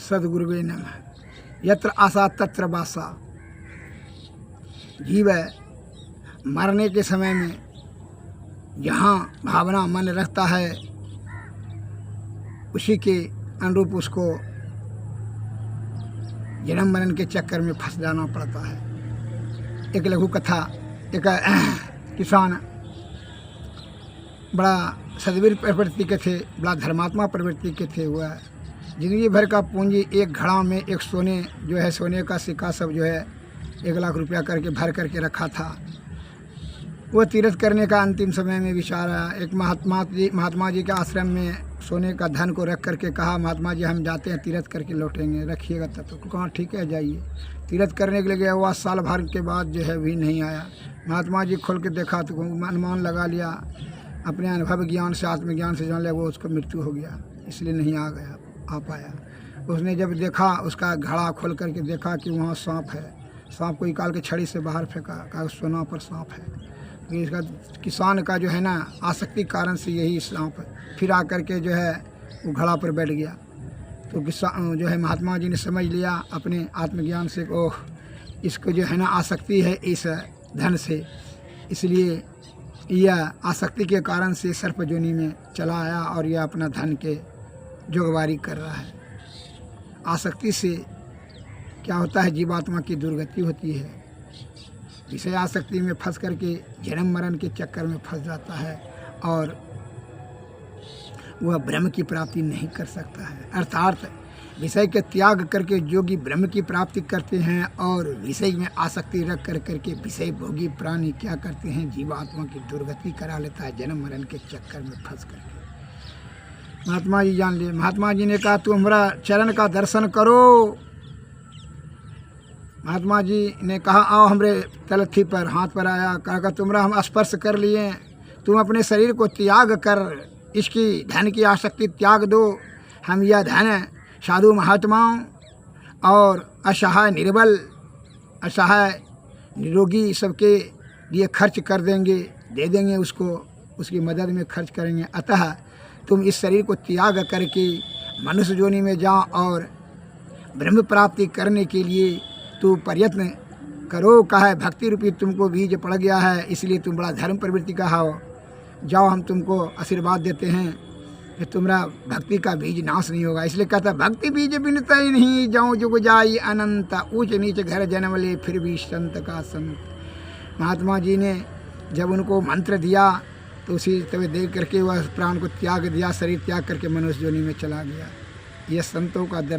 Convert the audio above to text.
सद्गुरुवे नमः। यत्र आशा तत्र वासा। जीव मरने के समय में जहाँ भावना मन रखता है उसी के अनुरूप उसको जन्म मरण के चक्कर में फंस जाना पड़ता है। एक लघु कथा, एक किसान बड़ा सद्वीर प्रवृत्ति के थे, बड़ा धर्मात्मा प्रवृत्ति के थे। वह जिंदगी भर का पूंजी एक घड़ा में एक सोने का सिक्का सब 1 लाख रुपया करके भर करके रखा था। वो तीर्थ करने का अंतिम समय में विचार आया। एक महात्मा जी के आश्रम में सोने का धन को रख करके कहा, महात्मा जी हम जाते हैं, तीर्थ करके लौटेंगे, रखिएगा तब। तो कहा ठीक है जाइए। तीर्थ करने के लिए गया हुआ, साल भर के बाद भी नहीं आया। महात्मा जी खोल के देखा तो अनुमान लगा लिया, अपने अनुभव ज्ञान से आत्मज्ञान से जान लिया वो उसका मृत्यु हो गया, इसलिए नहीं आ पाया। उसने जब देखा, उसका घड़ा खोल करके देखा कि वहाँ सांप है। सांप को निकाल के छड़ी से बाहर फेंका, कहा सोना पर सांप है। इसका किसान का आसक्ति कारण से यही सांप फिर आकर के वो घड़ा पर बैठ गया। तो किसान महात्मा जी ने समझ लिया अपने आत्मज्ञान से, ओह इसको आसक्ति है इस धन से, इसलिए यह आसक्ति के कारण से सर्प जोनी में चला आया और यह अपना धन के जोगवारी कर रहा है। आसक्ति से क्या होता है, जीवात्मा की दुर्गति होती है। विषय आसक्ति में फंस करके जन्म मरण के चक्कर में फंस जाता है और वह ब्रह्म की प्राप्ति नहीं कर सकता है। अर्थात विषय के त्याग करके योगी ब्रह्म की प्राप्ति करते हैं और विषय में आसक्ति रख करके विषय भोगी प्राणी क्या करते हैं, जीवात्मा की दुर्गति करा लेता है जन्म मरण के चक्कर में फंस करके। महात्मा जी जान लिए। महात्मा जी ने कहा, तू हमारा चरण का दर्शन करो। महात्मा जी ने कहा, आओ हमरे तलथी पर, हाथ पर आया, कहा तुमरा हम स्पर्श कर लिए, तुम अपने शरीर को त्याग कर इसकी धन की आसक्ति त्याग दो। हम यह धन साधु महात्माओं और असहाय निर्बल, असहाय निरोगी सबके लिए खर्च कर देंगे, दे देंगे उसको, उसकी मदद में खर्च करेंगे। अतः तुम इस शरीर को त्याग करके मनुष्य योनि में जाओ और ब्रह्म प्राप्ति करने के लिए तू प्रयत्न करो। कहा है भक्ति रूपी तुमको बीज पड़ गया है, इसलिए तुम बड़ा धर्म प्रवृत्ति का हो, जाओ हम तुमको आशीर्वाद देते हैं कि तुम्हारा भक्ति का बीज नाश नहीं होगा। इसलिए कहता भक्ति बीज बिनता ही नहीं, जाऊँ जुग जाई अनंत, ऊंच नीच घर जन्म ले फिर भी संत का संत। महात्मा जी ने जब उनको मंत्र दिया तो उसी तरह देख करके वह प्राण को त्याग दिया, शरीर त्याग करके मनुष्य योनि में चला गया। यह संतों का